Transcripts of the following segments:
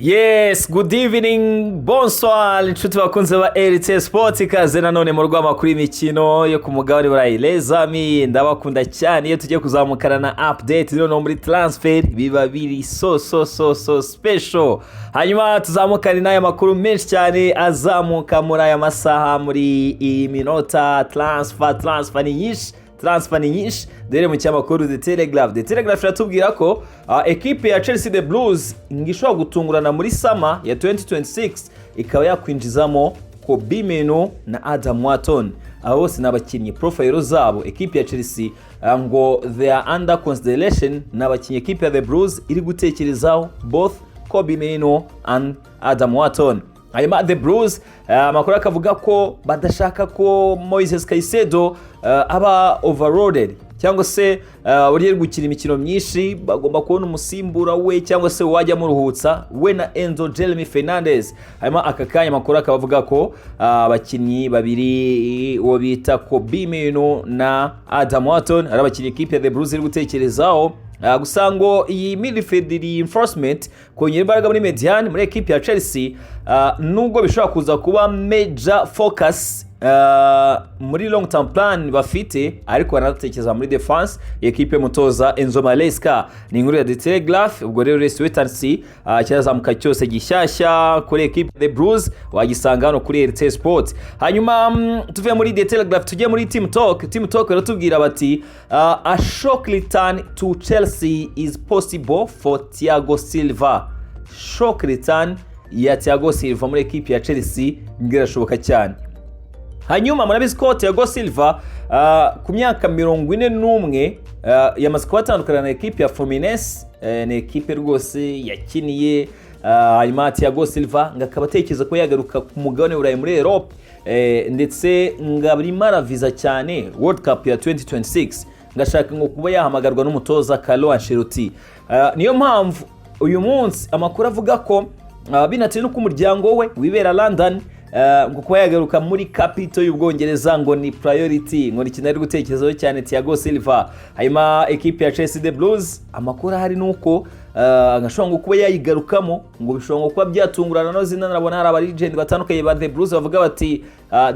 Yes, good evening, bonsoir, inshuti bakunze ba RT Sport, ikaze nanone mu rw'amakuru y'imikino yo ku mugabane burayi. Les amis, ndabakunda cyane iyo tugiye kuzamukana na update no muri transfer biba biri so special. Hanyuma tuzamukana n'aya makuru menshi cyane azamuka muri aya masaha, muri iminota transfer ni nyinshi. Dere mu cyamakuru The Telegraph iratubwira ko equipe ya Chelsea the Blues ngishobora gutungurana muri summer ya 2026 ikaba yakwinjizamo Kops na Adam Wharton. Abo bose n'abakinnyi profile zabo equipe ya Chelsea ngo they are under consideration, n'abakinnyi equipe ya the Blues iri gutekerezaho, both Kops and Adam Wharton. Hanyuma the Blues amakuru akavuga ko badashaka ko Moises Caicedo aba overloaded, cyangwa se uri gukina imikino myinshi, bagomba kubona umusimbura we cyangwa se wajya muruhutsa we na Enzo Jeremy Fernandez. Hanyuma aka kanya amakuru akavuga ko abakinnyi babiri wo bita Kops na Adam Wharton ari abakinnyi equipe ya the Blues iri gutekerezaho. Gusa ngo iyi midfield reinforcement kongera imbaraga muri median muri equipe ya Chelsea nubwo bishobora kuza kuba major focus muri long term plan bafite, ariko banatekereza muri defense equipe mutoza Enzo Maresca. Ni inkuru ya The Telegraph. Ubwo rero Western cyazamuka cyose gishyashya kuri equipe the Blues wagisanga hano kuri RT Sport. Hanyuma tuvuye muri The Telegraph tujye muri Team Talk baratubwira bati a shock return to Chelsea is possible for Thiago Silva. Shock return ya Thiago Silva muri equipe ya Chelsea birashoboka cyane. Hanyuma murabizi ko Thiago Silva ku myaka 41 yamaze kubatandukana na equipe ya Fluminense, ni equipe rwose yakiniye. Hanyuma Thiago Silva ngakaba atekereza ko yagaruka ku mugabane burayi muri Europe, ndetse ngabiri maraviza cyane World Cup ya 2026, ngashaka ngo kuba yahamagarwa n'umutoza Carlo Ancelotti. Niyo mpamvu uyu munsi amakuru avuga ko binatewe n'uko umuryango we wibera London, ngo kuba yagaruka muri capital y'Ubwongereza ngo ni priority, ngo ni kinari gutekerezaho cyane Thiago Silva. Hanyuma equipe ya Chelsea the Blues amakuru hari nuko ngashobora ngo kuba yayigarukamo, ngo bishobora ngo kuba byatungurana no zina nabona hari aba legend batandukanye ba the Blues bavuga bati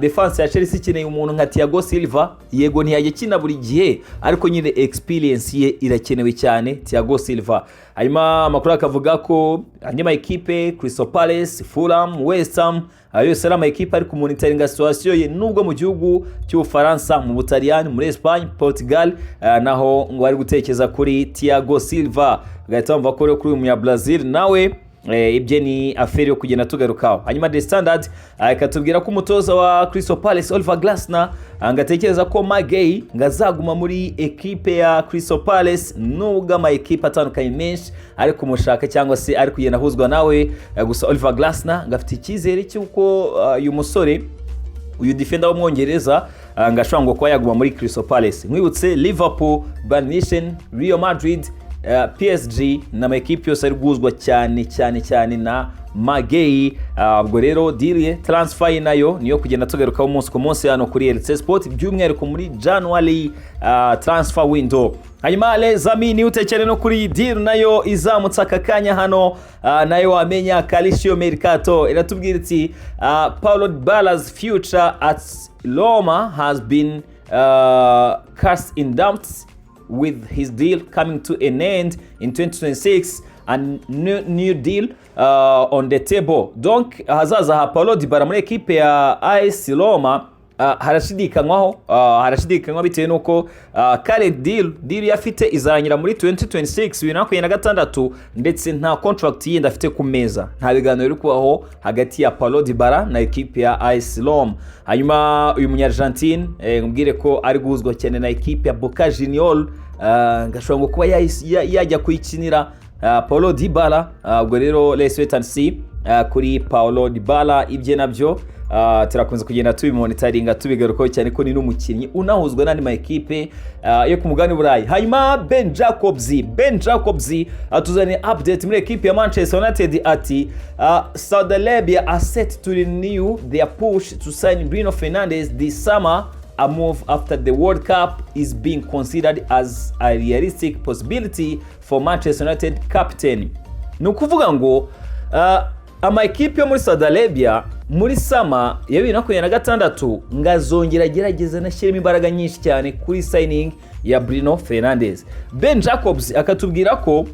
defense ya Chelsea ikeneye umuntu nka Thiago Silva. Yego ntiyajya kina buri gihe, ariko nyine experience ye irakenewe cyane Thiago Silva. Hanyuma amakuru akavuga ko hanyuma equipe Crystal Palace, Fulham, West Ham yose ari ama equipe ari kumonitoringa situation ye, nubwo mu gihugu cy'Ufaransa, mu Butaliyani, muri Espagne, Portugal naho ngo ari gutekereza kuri Thiago Silva. Gahita bumva ko kuri uyu munya Brazil nawe ibye ni aferi yo kugenda tugarukaho. Hanyuma The Standard ikatubwira ko umutoza wa Crystal Palace Oliver Glasner ngatekereza ko Magay ngazaguma muri equipe ya Crystal Palace, nubwo ama equipe atandukanye menshi ari kumushaka cyangwa se ari kugenda huzwa nawe. Gusa Oliver Glasner ngafite icyizere cy'uko uyu musore, uyu defender w'umwongereza ngashobora ngo kuba yaguma muri Crystal Palace. Mwibutse Liverpool, Bayern Munich, Real Madrid, PSG na equipe yose ari guzwa cyane na Magay. Ubwo rero deal ye transfer nayo niyo kugenda tugarukaho umunsi ku munsi hano kuri RT Sport, by'umwihariko muri January transfer window. Hanyuma les amis, ni utekere no kuri deal nayo izamutse akakanya hano, nayo wamenya Calcio Mercato iratubwira iti Paulo Dybala's future at Roma has been cast in doubt with his deal coming to an end in 2026 and new deal on the table. Donc hazaza ha Paulo Dybala muri equipe ya AS Roma harashidikanywa bitewe nuko current deal yafite izaranyira muri 2026 2026, ndetse nta contract yindi afite ku meza, nta biganiro biri kubaho hagati ya Paulo Dybala na equipe ya AS Roma. Hanyuma uyu munyargentine ngubwire ko ari guhuzwa cyane na equipe ya Boca Juniors, ngashobora ngo kuba yajya kuyikinira Paulo Dybala. Ubwo rero let's wait and see kuri Paulo Dybala ibye nabyo turakunze kugenda tubimonitaringa tubigarukaho cyane ko ni n'umukinnyi unahuzwa n'andi makipe yo ku mugabane Burayi. Hanyuma Ben Jacobs atuzaniye update muri ekipe ya Manchester United ati Saudi Arabia are set to renew their push to sign Bruno Fernandes this summer, a move after the World Cup is being considered as a realistic possibility for Manchester United captain. Ni ukuvuga ngo amakipe yo muri Saudi Arabia muri sama ya 2026 ngazongera gerageza nashyiremo imbaraga nyinshi cyane kuri signing ya Bruno Fernandes. Ben Jacobs akatubwira ko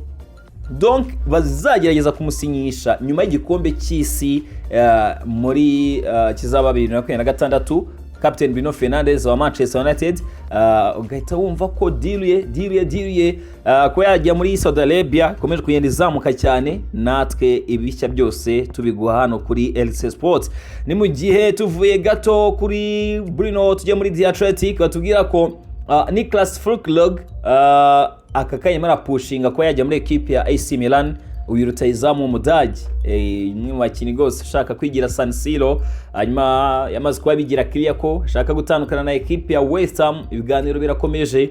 donc bazagerageza kumusinyisha nyuma y'igikombe cy'isi muri kizaba 2026 Captain Bruno Fernandes wa Manchester United. Ugahita wumva ko deal ko yajya muri Saudi Arabia komeje kugenda izamuka cyane, natwe ibishya byose tubiguha hano kuri LC Sports. Ni mu gihe tuvuye gato kuri Bruno tujya muri The Athletic batubwira ko Niklas Füllkrug akakanye mara pushinga ko yajya muri equipe ya AC Milan. Uyu rutayizamu umudage umwe mu bakinnyi gose ashaka kwigira San Siro, hanyuma yamaze kuba bigira clear ko ashaka gutandukana na equipe ya West Ham. Ibiganiro birakomeje,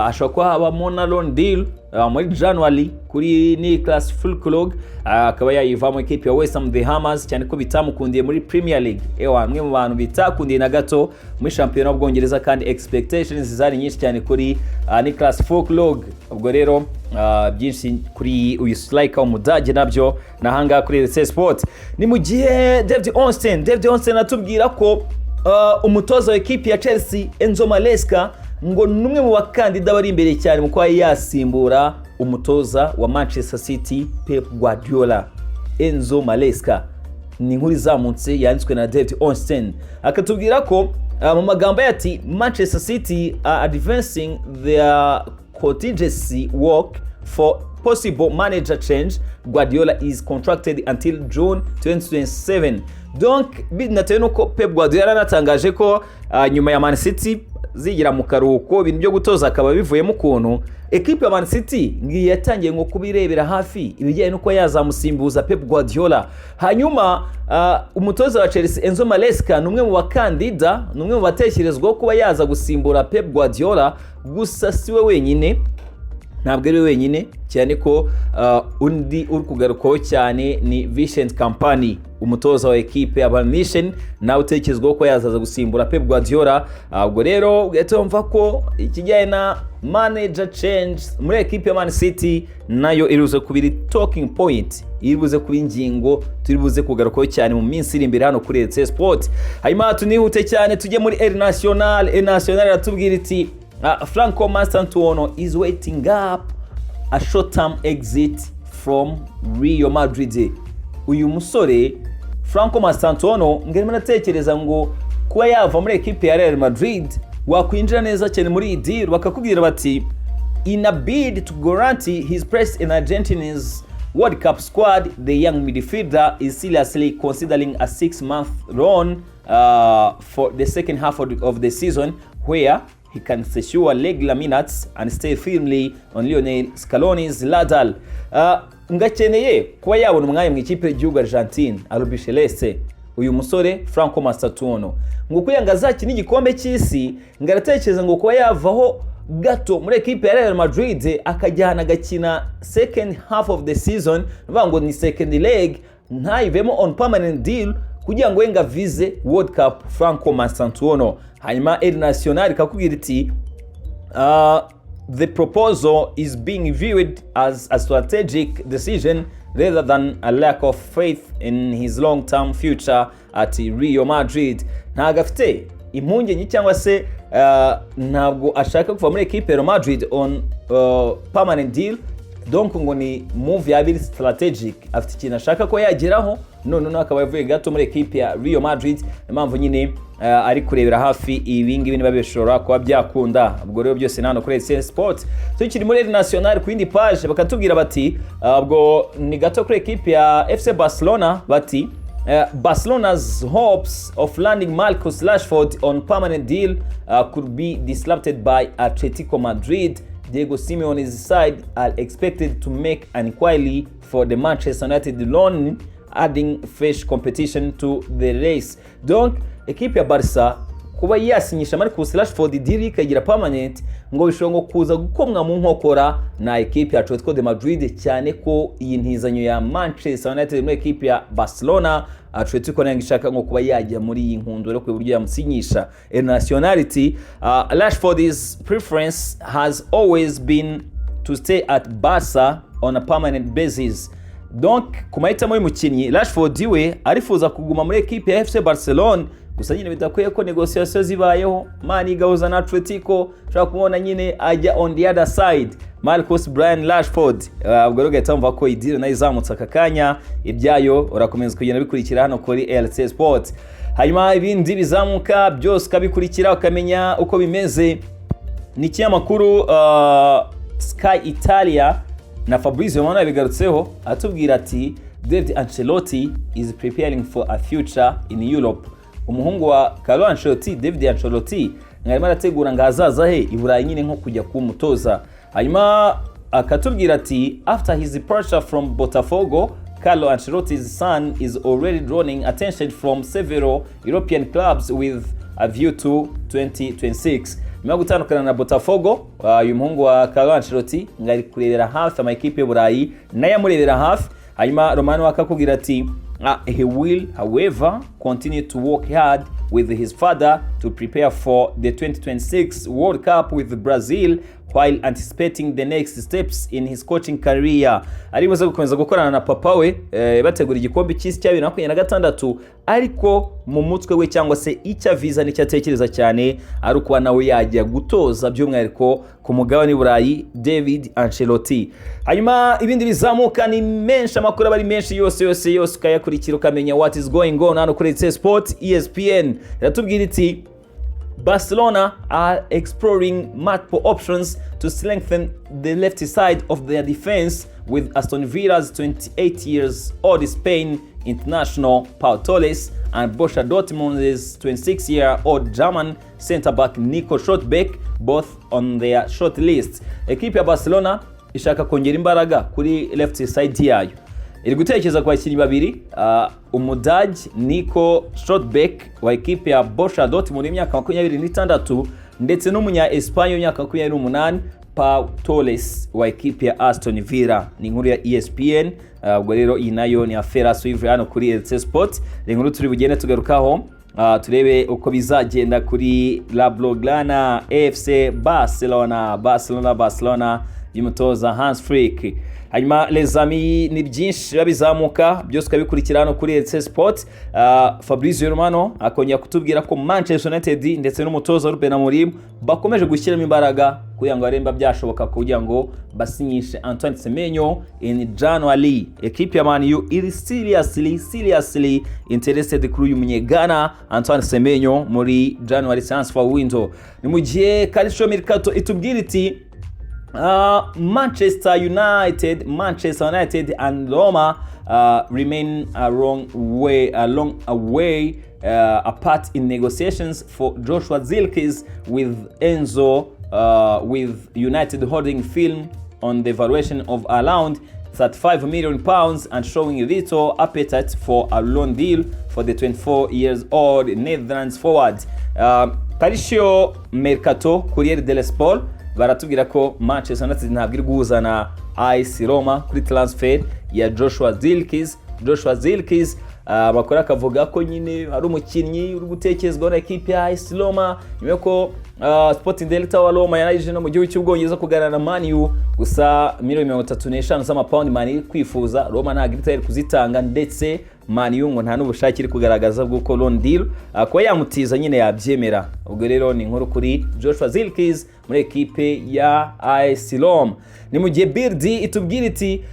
ashaka ko haba loan deal muri January kuri Niklas Füllkrug, akaba yayiva mu equipe ya West Ham the Hammers, cyane ko bitamukundiye muri Premier League. Amwe mu bantu bitakundiye na gato muri champion y'Ubwongereza, kandi expectations zari nyinshi cyane kuri Niklas Füllkrug. Ubwo rero byinshi kuri uyu striker umudage nabyo nahanga kuri LC Sport. Ni mu gihe David Onsten atubwira ko umutoza wa equipe ya Chelsea Enzo Maresca ngo numwe mu bakandida bari imbere cyane mu kwa yasimbura umutoza wa Manchester City Pep Guardiola. Enzo Maresca ni nkuru zamutse yanditswe na David Onsten, akatubwira ko mu magambo yati Manchester City are advancing their contingency work for possible manager change. Guardiola is contracted until June 2027. Donc binatewe nuko Pep Guardiola natangaje ko nyuma ya Man City zigira mu karuhuko ibintu byo gutoza akaba bivuyemo ukuntu equipe ya Man City ngiye yatangiye ngo kubirebera hafi ibijyanye nuko yazamusimbuza Pep Guardiola. Hanyuma umutoza wa Chelsea Enzo Maresca numwe mu bakandida, numwe mu batekerezwa kuba yaza gusimbura Pep Guardiola, gusa siwe wenyine, ntabwo ari wenyine, cyane ko undi uri kugarukaho cyane ni Vincent Kompany, umutoza wa equipe ya Bayern Munich, nawe utekerezwa ko yazaza gusimbura Pep Guardiola. Ubwo rero ugatomva ko ikijyanye na manager change muri equipe ya Man City nayo iribuze kubiri talking point, iribuze kuba ingingo turibuze kugarukaho cyane mu minsi iri imbere hano kuri LC Sport. Hanyuma tunihute cyane tujye muri El Nacional ratubwira iti Franco Mastantuono is waiting up a short-term exit from Real Madrid. Uyu musore Franco Mastantuono ngerimo natekereza ngo kuba yava muri equipe ya Real Madrid wakwinjira neza cyane muri iyi deal, bakakubwira bati in a bid to guarantee his place in Argentina's World Cup squad, the young midfielder is seriously considering a 6-month loan for the second half of the season, where he can secure regular minutes and stay firmly on Lionel Scaloni's ladder. Ngakeneye kuba yabona umwanya mu ikipe y'igihugu Argentine Albi Celeste. Uyu musore Franco Mastantuono ngo kuyanga azakina igikombe cy'isi, ngaratekereza ngo kuba yavaho gato muri equipe ya Real Madrid akajyana gakina second half of the season, ngo ni second leg, ntayivemo on permanent deal kugira ngo wenga vize World Cup Franco Mastantuono. Hanyuma El Nacional kakubwira iti the proposal is being viewed as a strategic decision rather than a lack of faith in his long-term future at Real Madrid. Ntago afite impungenge cyangwa se ntabwo ashaka kuva muri equipe ya Real Madrid on permanent deal, donc ngo ni move yabiri strategic, afite ikintu ashaka ko yageraho, none akaba yavuye gato muri equipe ya Real Madrid. Impamvu nyine ari kurebera hafi ibingibi niba bishobora kuba byakunda. Ubwo rero byose nano kuri LC Sport tukiri muri National ku yindi page bakatubwira bati ubwo ni gato kuri equipe ya FC Barcelona, bati Barcelona's hopes of landing Marcus Rashford on permanent deal could be disrupted by Atletico Madrid. Diego Simeone's side are expected to make an inquiry for the Manchester United loan adding fresh competition to the race. Donc equipe ya Barca kuba yasinyisha Marcus Rashford deal ikagira permanent ngo bishongo kuza gukomwa mu nkokora na equipe ya Atletico de Madrid, cyane ko iyi ntizanyo ya Manchester United muri equipe ya Barcelona Atletico nayo ishaka ngo kuba yajya muri iyi nkundura ku buryo yamusinyisha nationality. Rashford's preference has always been to stay at Barca on a permanent basis. Donc kumahitamo y'umukinnyi Rashford we arifuza kuguma muri equipe ya FC Barcelona, gusa nyine bidakwiye ko negotiation zibayeho mani gahuza na Atletico shaka kubona nyine ajya on the other side Marcus Brian Rashford. Ubwo rero gatamva ko idiro nayo izamutse akakanya, ibyayo urakomeza kugenda bikurikira hano kuri LC Sport. Hanyuma ibindi bizamuka byose kabikurikira ukamenya uko bimeze. Ni kinyamakuru Sky Italia na Fabrizio Romano yabigarutseho atubwira ati David Ancelotti is preparing for a future in Europe. Umuhungu wa Carlo Ancelotti, David Ancelotti, ngarimo arategura ngahazaza he iburayi nyine nko kujya kumutoza. Hanyuma akatubwira ati after his departure from Botafogo, Carlo Ancelotti's son is already drawing attention from several European clubs with a view to 2026. Nyuma gutandukana na Botafogo, uyu muhungu wa Carlo Ancelotti ngari kurebera hafi amakipe y'Uburayi nayo amurebera hafi. Hanyuma Romano akakubwira ati he will however continue to work hard with his father to prepare for the 2026 World Cup with Brazil while anticipating the next steps in his coaching career. Aribuze gukomeza gukorana na papa we bategura igikombe cy'isi cya 2026, ariko mu mutwe we cyangwa se icya visa nicyo atekereza cyane ari kuba nawe yajya gutoza by'umwihariko ku mugabane Burayi David Ancelotti. Hanyuma ibindi bizamuka ni menshi, amakuru bari menshi yose ukayakurikira ukamenya what is going on hano kuri LC Sport. ESPN iratubwira iti Barcelona are exploring multiple options to strengthen the left side of their defense with Aston Villa's 28-year-old Spain international Pau Torres and Borussia Dortmund's 26-year-old German centre-back Nico Schlotterbeck both on their short list. Equipe ya Barcelona ishaka kongera imbaraga kuri left side yayo. Iri gutekereza kwa bakinnyi babiri, umudage Nico Schlotterbeck wa equipe ya Borussia Dortmund y'imyaka 26 ndetse n'umunya Espagne y'imyaka 28 Pau Torres wa equipe ya Aston Villa. Ni inkuru ya ESPN. Ubwo rero iyi nayo ni affaire suivre hano kuri LC Sport. Ni inkuru turi bugende tugarukaho turebe uko bizagenda kuri La Blaugrana FC Barcelona y'umutoza Hans Flick. Hanyuma les amis ni byinshi babizamuka byose kabikurikira hano kuri LC Sport. Fabrizio Romano akongera kutubwira ko Manchester United ndetse n'umutoza Ruben Amorim bakomeje gushyiramo imbaraga kugira ngo aremba byashoboka kugira ngo basinyishe Antoine Semenyo in January. Equipe ya Man U is seriously interested kuri uyu munyegana Antoine Semenyo muri January transfer window. Ni mu gihe Calcio Mercato itubwira iti Manchester United and Roma remain a long way apart in negotiations for Joshua Zirkzee with Enzo, with United holding film on the valuation of around £35 million and showing little appetite for a loan deal for the 24-year-old Netherlands forward. Calcio Mercato, Corriere dello Sport baratubwira ko Manchester United ntabwo iri guhuzana AS Roma kuri transfer ya Joshua Zirkzee. Bakora akavuga ko nyine ari umukinnyi uri gutekerezwaho na equipe ya AS Roma, nyuma ko Sporting Director wa Roma yarayije no mu gihugu cy'Ubwongereza kuganira na Man U, gusa £35 z'amapawundi Man U kwifuza Roma ntabwo itari kuzitanga, ndetse Man U ngo nta n'ubushake iri kugaragaza bw'uko loan deal kuba yamutiza nyine yabyemera. Ubwo rero ni inkuru kuri Joshua Zirkzee muri equipe ya AS Roma. Ni mu gihe Bild itubwira iti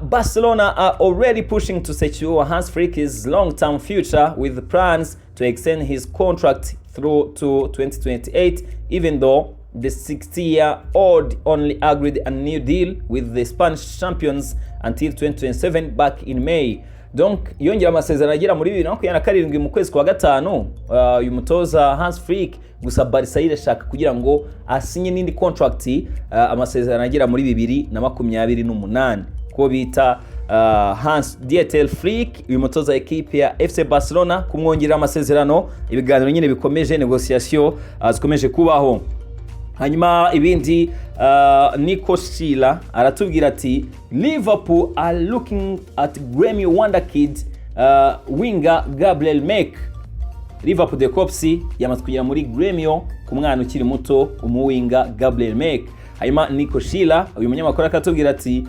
Barcelona are already pushing to secure Hans Flick's long-term future with plans to extend his contract through to 2028, even though the 60-year-old only agreed a new deal with the Spanish champions until 2027 back in May. Donc yongera amasezerano agera muri 2027 mu kwezi kwa gatanu uyu mutoza Hans Flick, gusa Barca irashaka kugira ngo asinye n'indi contract amasezerano agera muri 2028 ko bita Hans Dieter Flick uyu mutoza ekipe ya FC Barcelona kumwongerera amasezerano. Ibiganiro nyine bikomeje, negociation zikomeje kubaho. Hanyuma ibindi Nico Schiller aratubwira ati Liverpool are looking at Grammy wonder kid winger Gabriel Mek. Liverpool de Kops yamaze kugera muri Grammy ku mwana ukiri muto umuwinga Gabriel Mek. Hanyuma Nico Schiller uyu munyamakuru akatubwira ati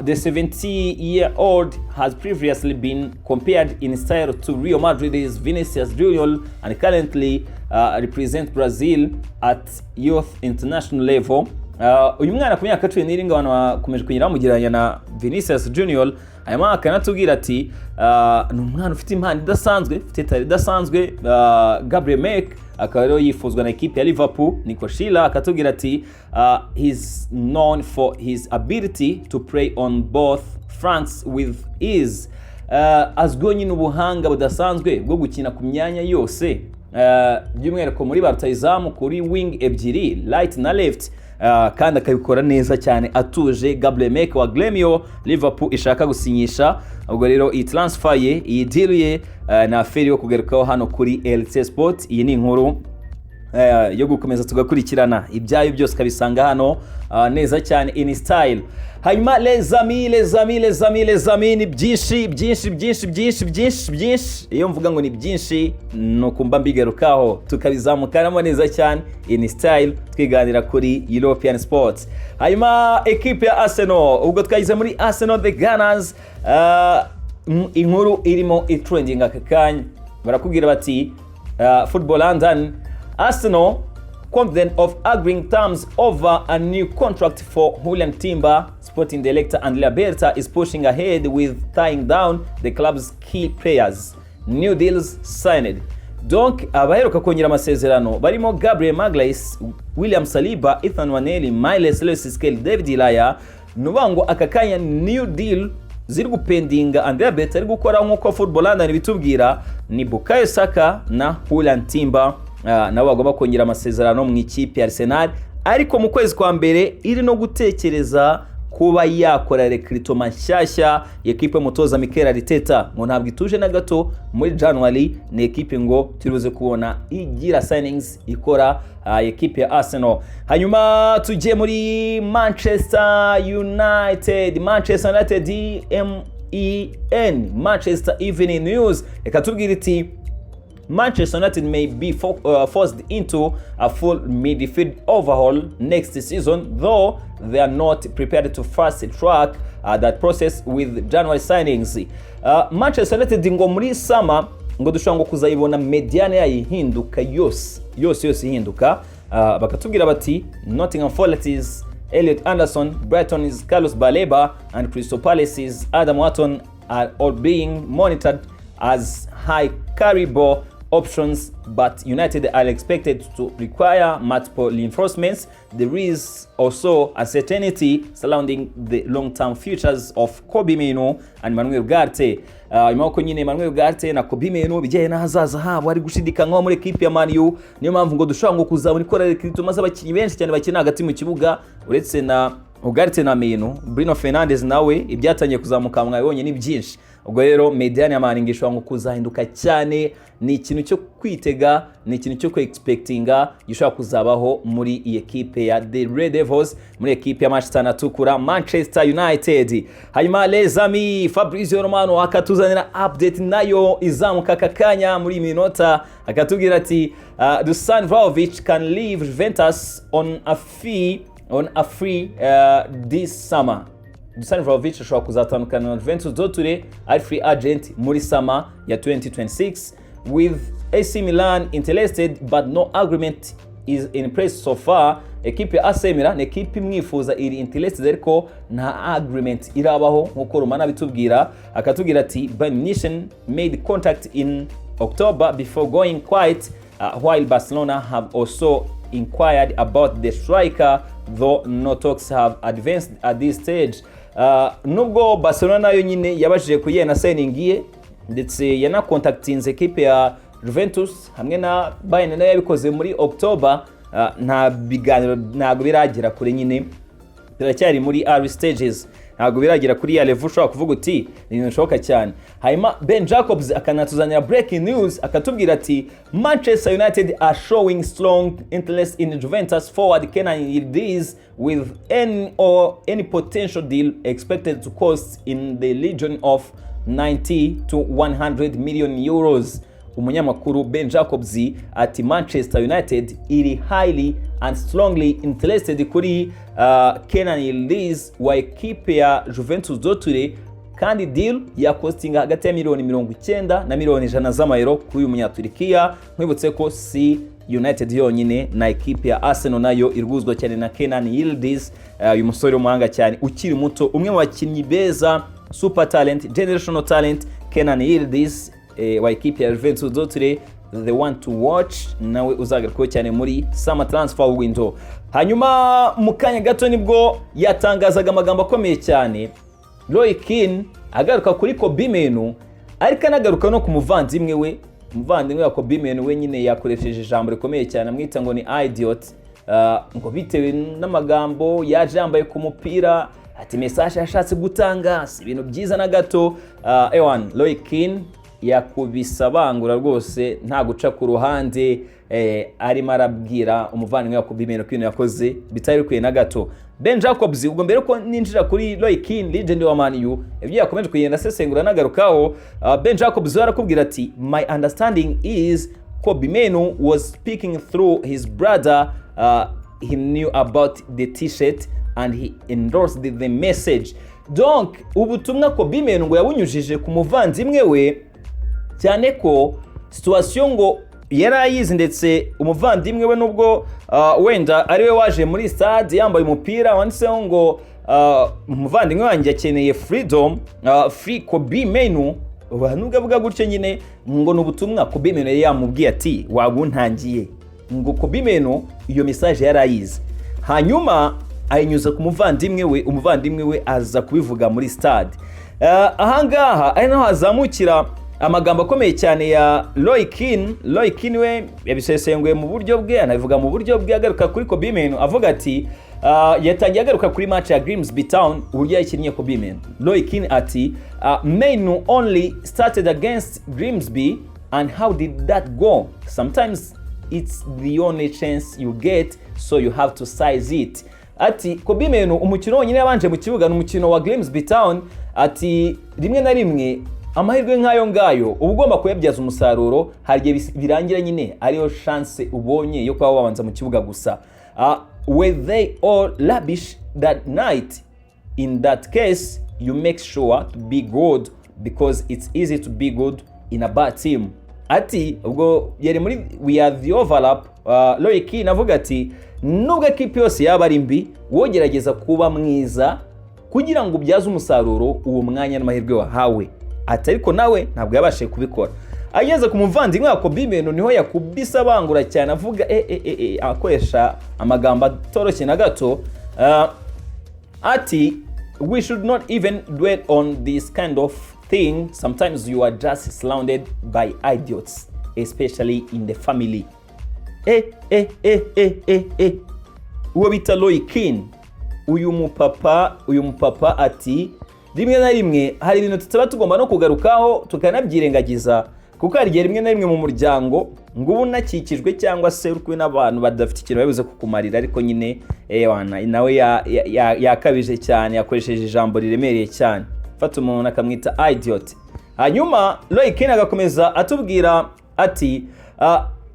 the 70-year-old has previously been compared in style to Real Madrid's Vinicius Junior and currently represent Brazil at youth international level. Uyu mwana ku myaka 17 abantu bakomeje kunyira bamugereranya na Vinicius Junior. Hanyuma akanatubwira ati ni umwana ufite impano idasanzwe, ufite talent idasanzwe. Gabriel Mek akaba rero yifuzwa na ekipe ya Liverpool. Nico Schiller akatubwira ati he's known for his ability to play on both fronts with ease. Azwiho nyine ubuhanga budasanzwe bwo gukina ku myanya yose, by'umwihariko muri barutayizamu kuri wing ebyiri right na left, kandi akabikora neza cyane atuje. Gabriel Mek wa Gremio Liverpool ishaka gusinyisha. Ubwo rero iyi transfer ye, iyi deal ye na aferi yo kugarukaho hano kuri LC Sport. Iyi ni inkuru yo gukomeza tugakurikirana ibyayo byose kabisanga hano neza cyane in style. Hanyuma les amis ni byinshi. Iyo mvuga ngo ni byinshi no kumba mbigarukaho tukabizamukanamo neza cyane in style twiganira kuri European Sports. Hanyuma equipe ya Arsenal, ubwo twagize muri Arsenal the Gunners, inkuru irimo trending akakanya barakubwira bati Football London, Arsenal confident of agreeing terms over a new contract for Julian Timber. Sporting director Andrea Berta is pushing ahead with tying down the club's key players. New deals signed. Donc abaheruka kongera amasezerano barimo Gabriel Magalhaes, William Saliba, Ethan Nwaneri, Miles Lewis-Skelly, David Raya. Nubango akakanya new deal ziri gupendinga Andrea Berta ari gukora nkuko Football London bitubwira ni Bukayo Saka na Julian Timber. Nabo bagomba kongera amasezerano mu ikipe ya Arsenal, ariko mu kwezi kwa mbere iri no gutekereza kuba yakora recruitment nshyashya ekipe mutoza Mikel Arteta. Ngo ntabwo ituje na gato muri January, ni ekipe ngo turibuze kubona igira signings ikora ekipe ya Arsenal. Hanyuma tujye muri Manchester United, Manchester Evening News ikatubwira iti Manchester United may be forced into a full midfield overhaul next season, though they are not prepared to fast track that process with January signings. Manchester United ngo muri summer ngo dushobora ngo kuzayibona mediane yayihinduka yose ihinduka. Bakatubwira bati Nottingham Forest's Elliot Anderson, Brighton's Carlos Baleba and Crystal Palace's Adam Wharton are all being monitored as high caliber options, but United are expected to require multiple reinforcements. There is also uncertainty surrounding the long-term futures of Kobe Mino and Manuel Ugarte. Imako nyine Manuel Ugarte na Kobe Mino bijyanye n'ahazaza habo ari gushidikanywa muri equipe ya Man U. Niyo mpamvu ngo dushobora ngo kuzabona ikora recruitment maze abakinyi benshi cyane bakina hagati mu kibuga, uretse na Ugarte na Mino. Bruno Fernandes nawe ibyatangiye kuzamuka mwabonye ni byinshi. Ubwo rero mediane y'amaringisho ngo kuzahinduka cyane, ni ikintu cyo kwitega, ni ikintu cyo expectinga gishobora kuzabaho muri iyi equipe ya The Red Devils, muri equipe ya Manchester natukura Manchester United. Hanyuma les amis, Fabrizio Romano akatuzanira update nayo izamuka kakanya muri minota, akatubwira ati Dusan Vlahovic can leave Juventus on a free this summer. Dusan Vlahovic ashobora kuzatandukana na Juventus Dotture ari free agent muri summer ya 2026, with AC Milan interested but no agreement is in place so far. Ekipe AC Milan ekipe imwifuza iri interested ariko nta agreement irabaho nkuko Romana bitubwira. Akatubwira ati Bayern Munich made contact in October before going quiet, while Barcelona have also inquired about the striker, though no talks have advanced at this stage. Nubwo Barcelona yo nyine yabashije kuyena signing ye ndetse yana contactinze equipe ya Juventus hamwe na Bayern nayo yabikoze muri October, nta biganiro ntago biragera kure, nyine biracyari muri early stages. ntabwo biragera kuri ya level ushobora kuvuga uti ni ibintu bishoboka cyane. Hanyuma Ben Jacobs akanatuzanira breaking news akatubwira ati Manchester United are showing strong interest in Juventus forward Kenan Yildiz with any potential deal expected to cost in the region of 90 to 100 million euros. Umunyamakuru Ben Jacobs ati Manchester United iri highly and strongly interested kuri Kenan Yildiz wa ekipe ya Juventus Dotire, kandi deal ya costing hagati ya miliyoni 90 na miliyoni 100 z'amayero kuri uyu munyaturikiya. Mwibutse ko si United yonyine na ekipe ya Arsenal nayo irguzwa cyane na Kenan Yildiz, uyu musore w'umuhanga cyane ukiri muto, umwe mu bakinnyi beza, super talent, generational talent. Kenan Yildiz wa ekipe ya Juventus Dotire, the one to watch, nawe uzagaruka cyane muri summer transfer window. Hanyuma mu kanya gato nibwo yatangazaga amagambo akomeye cyane Roy Keane agaruka kuri Kobe Menu, ariko anagaruka no ku muvandimwe wa Kobe Menu we nyine yakoresheje ijambo rikomeye cyane amwita ngo ni idiot, ngo bitewe n'amagambo yaje yambaye ku mupira, ati message yashatse gutanga si ibintu byiza na gato. Ewan Roy Keane yakubisabangura rwose nta guca ku ruhande, arimo arabwira umuvandimwe wa Kobe Menu ko ibintu yakoze bitari bikwiye na gato. Ben Jacobs ubwo mbere ko ninjira kuri Roy Keane legend wa Man U ibyo yakomeje kugenda asesengura nagarukaho, Ben Jacobs arakubwira ati my understanding is Kobe Menu was speaking through his brother, he knew about the t-shirt and he endorsed the message. Donc ubutumwa Kobe Menu ngo yabunyujije ku muvandimwe we, cyane ko situation ngo yarayizi, ndetse umuvandimwe we nubwo wenda ari we waje muri stade yambaye umupira wanditseho ngo umuvandimwe wanjye akeneye freedom, free Kobe Menu, nubwo avuga gutyo nyine ngo n'ubutumwa Kobe Menu yamubwiye ati wabuntangiye, ngo Kobe Menu iyo message yarayizi. Hanyuma ayinyuza ku umuvandimwe we aza kubivuga muri stade. Ahangaha ari naho hazamukira amagambo akomeye cyane ya Roy Keane we yabisesenguye mu buryo bwe, anabivuga mu buryo bwe agaruka kuri Kobe Menu avuga ati yatangiye agaruka kuri match ya Grimsby Town uburyo yakinnye Kobe Menu. Roy Keane ati Menu only started against Grimsby and how did that go? Sometimes it's the only chance you get, so you have to size it. Ati Kobe Menu umukino wonyine yabanje mu kibuga n'umukino wa Grimsby Town, ati rimwe na rimwe amahirwe nk'ayo ngayo uba ugomba kuyabyaza umusaruro, hari birangira nyine ariyo chance ubonye yo kuba wabanza mu kibuga gusa. Were they all lavish that night? In that case you make sure to be good because it's easy to be good in a bad team. Ati ubwo yari muri we are the overlap. Roy Keane avuga ati nubwo ekipe yose yaba ari mbi wogerageza kuba mwiza kugira ngo ubyaze umusaruro uwo mwanya n'amahirwe wahawe. Ati ariko nawe ntabwo yabashe kubikora. Ageze ku muvandimwe wa Kobe Menu niho yakubisa bangura cyane avuga akoresha amagambo atoroshye na gato. Ati we should not even dwell on this kind of thing. Sometimes you are just surrounded by idiots, especially in the family. Uwo bita Roy Keane, uyu mupapa ati rimwe na rimwe hari ibintu tutaba tugomba no kugarukaho tukanabyirengagiza, kuko hari rimwe na rimwe mu muryango ngo ubunakikijwe cyangwa se uri n'abantu badafite ikintu babuze kukumarira, ariko nyine nawe yakabije cyane, yakoresheje ijambo riremereye cyane, fata umuntu akamwita idiot. Hanyuma Roy Keane agakomeza atubwira ati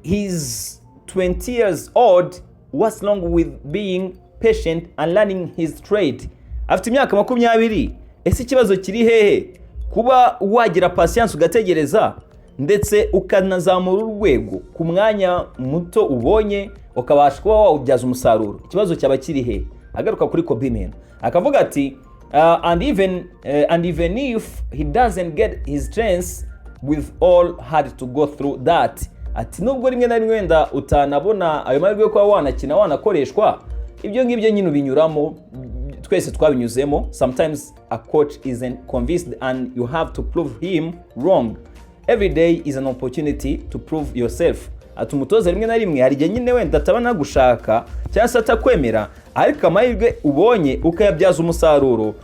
he's 20 years old, what's wrong with being patient and learning his trade? Afite imyaka 20, ese ikibazo kiri hehe kuba wagira patience ugategereza ndetse ukanazamura urwego ku mwanya muto ubonye ukabasha kuba wawubyaza umusaruro? Ikibazo cyaba kiri hehe? Agaruka kuri Kobe Menu akavuga ati and even if he doesn't get his chance, we've all had to go through that. Ati nubwo rimwe na rimwe wenda utanabona ayo mahirwe yo kuba wanakina wanakoreshwa, ibyo ngibyo nyine ubinyuramo, twese twabinyuzemo. Sometimes a coach isn't convinced and you have to prove him wrong. Every day is an opportunity to prove yourself. Ati umutoza rimwe na rimwe hari igihe nyine wenda atabana gushaka cyangwa se atakwemera, ariko amahirwe ubonye ukayabyaza umusaruro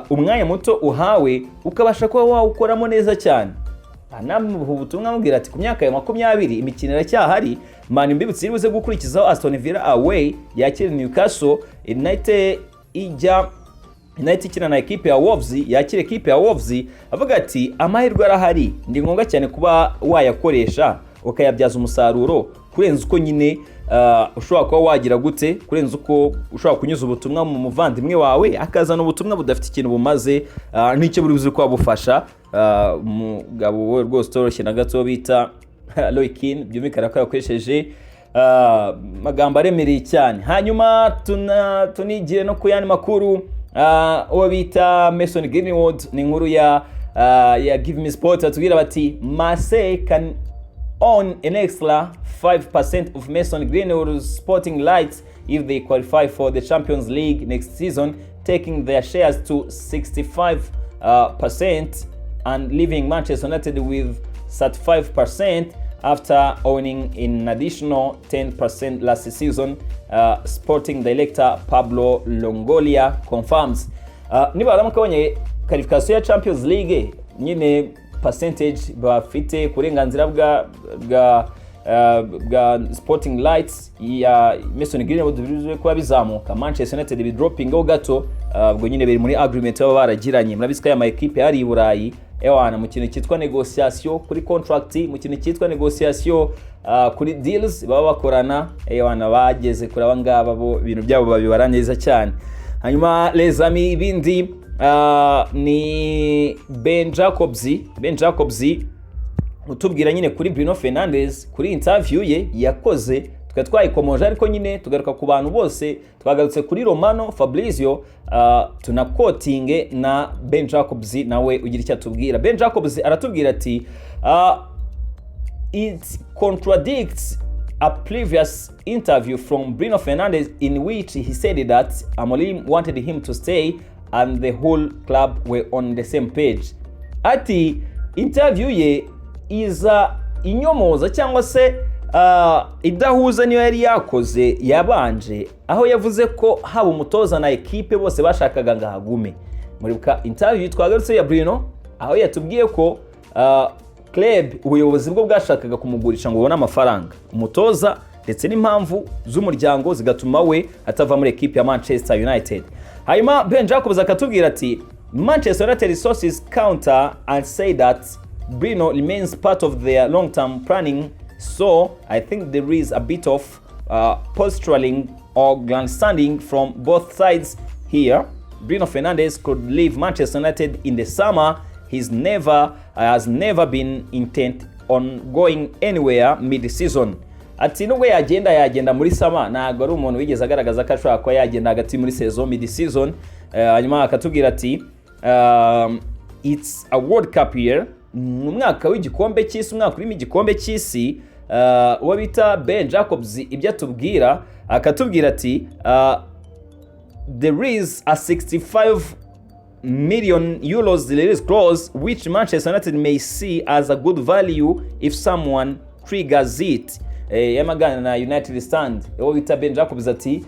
umwanya muto uhawe ukabasha kuba wawukoramo neza cyane. Anamuha ubutumwa amubwira ati ku myaka ya 20 imikino iracyahari. Man mbibutse iribuze gukurikizaho Aston Villa away yakira Newcastle United ikina na ekipe ya Wolves, yakira ekipe ya Wolves. Avuga ati amahirwe arahari, ndi ngombwa cyane kuba wayakoresha ukayabyaza umusaruro kurenza uko nyine ushobora kuba wagira gute, kurenza uko ushobora kunyuza ubutumwa mu muvandimwe wawe akazana ubutumwa budafite ikintu bumaze n'icyo buri buze kuba bufasha. Umugabo we rwose toroshye na gato bita Loikin, byumvikana ko yakoresheje magambo aremereye cyane. Hanyuma tunigire no ku yandi makuru. Uwo bita Mason Greenwood, ni inkuru ya Give Me Sport, atubwira bati Marseille can own an extra 5% of Mason Greenwood's sporting rights if they qualify for the Champions League next season, taking their shares to 65% and leaving Manchester United with 35% after owning an additional 10% last season. Sporting director Pablo Longoria confirms. Niba baramukabonye qualification ya Champions League nyine percentage bafite kurenganzira bwa sporting rights ya Mason Greenwood bivuze ko bizamuka. Manchester United bi dropping ho gato, ubwo nyine biri muri agreement baba baragiranye. Murabisika ya ma equipe yari Burayi ewana mu kintu cyitwa negotiation kuri contract, mu kintu cyitwa negotiation kuri deals baba bakorana ewana bageze kuri abangaba bo ibintu byabo babibara neza cyane. Hanyuma les amis ibindi ni Ben Jacobs utubwira nyine kuri Bruno Fernandes kuri interview ye yakoze, twayikomoje ariko nyine tugaruka ku bantu bose, twagarutse kuri Romano Fabrizio, tunakotinge na Ben Jacobs nawe ugira icyo atubwira. Ben Jacobs aratubwira ati it contradicts a previous interview from Bruno Fernandes in which he said that Amorim wanted him to stay and the whole club were on the same page. Ati interview ye iza inyomoza cyangwa se idahuza niyo yari yakoze yabanje, aho yavuze ko haba umutoza na ekipe bose bashakaga ngahagume. Muribuka interview twagarutse ya Bruno aho yatubwiye ko club ubuyobozi bwo bwashakaga kumugurisha ngo ubone amafaranga, umutoza ndetse n'impamvu z'umuryango zigatuma we atava muri ekipe ya Manchester United. Hanyuma Ben Jacobs akatubwira ati Manchester United sources counter and say that Bruno remains part of their long-term planning, so I think there is a bit of posturing or grandstanding from both sides here. Bruno Fernandes could leave Manchester United in the summer. Has never been intent on going anywhere mid-season. Ati nubwo yagenda muri summer ntago ari umuntu wigeze agaragaza ko ashobora kuba yagenda hagati muri season mid-season. Hanyuma akatubwira ati it's a World Cup year, umwaka w'igikombe cy'isi, umwaka urimo igikombe cy'isi. Uwo bita Ben Jacobs ibyo atubwira akatubwira ati there is a 65 million euros release clause which Manchester United may see as a good value if someone triggers it. Yamagana na United stand uwo bita Ben Jacobs ati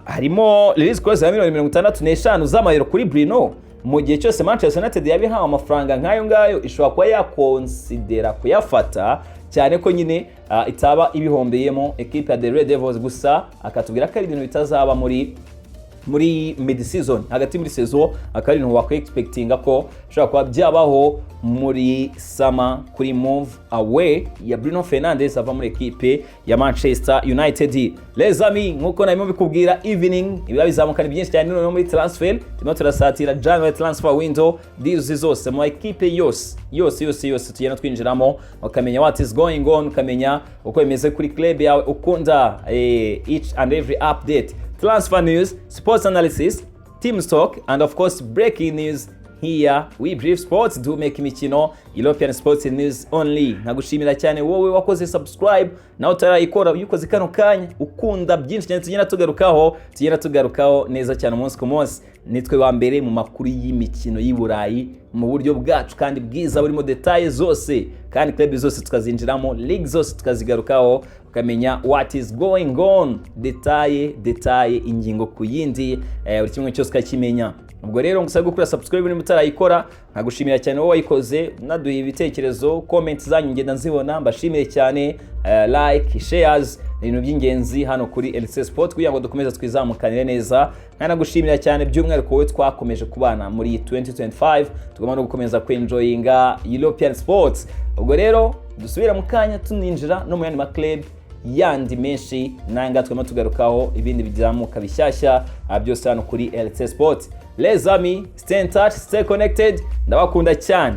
harimo release clause ya 65 z'amayero kuri Bruno. Mu gihe cyose Manchester United yabihawe amafaranga nk'ayo ngayo ishobora kuba yakonsidera kuyafata, cyane ko nyine itaba ibihombeyemo equipe ya The Red Devils. Gusa akatubwira ko ari ibintu bitazaba muri mid-season, hagati muri season akari ibintu wakwe expectinga ko shobora kuba byabaho muri summer kuri move away ya Bruno Fernandes ava muri equipe ya Manchester United. Les amis, nkuko naimo bikubwira evening ibiba bizamukana byinshi cyane no muri transfer, turimo turasatira January transfer window, deals zose mu equipe yose tugenda twinjiramo ukamenya what is going on, ukamenya uko imeze kuri club yawe ukunda each and every update, transfer news, sports analysis, team talk, and of course breaking news. Here we brief sports, do make imikino, European sports news only. Nagushimira cyane wowe wakoze subscribe na utarayikora yukoze kano kanya ukunda byinshi cyane tugenda tugarukaho neza cyane umunsi ku munsi. Nitwe wa mbere mu makuru y'imikino y'Iburayi mu buryo bwacu kandi bwiza burimo details zose, kandi club zose tukazinjiramo, league zose tukazigarukaho, ukamenya what is going on, detail ingingo ku yindi, buri kimwe cyose ukakimenya. ubwo rero ngusaba gukora subscribe niba utarayikora, nkagushimira cyane wowe wayikoze, naduha ibitekerezo, comments zanyu ngenda nzibona, mbashimire cyane, like, shares, ibintu by'ingenzi hano kuri LC Sport kugira ngo dukomeze twizamukanire neza. Nkanagushimira cyane by'umwihariko wowe twakomeje kubana muri 2025, tugomba no gukomeza kwenjoyinga European Sports. Ubwo rero dusubira mu kanya tuninjira no mu yandi club yandi menshi, nanga twema tugarukaho ibindi bizamuka bishyashya byose hano kuri LC Sport. Les amis, stay in touch, stay connected, ndabakunda cyane.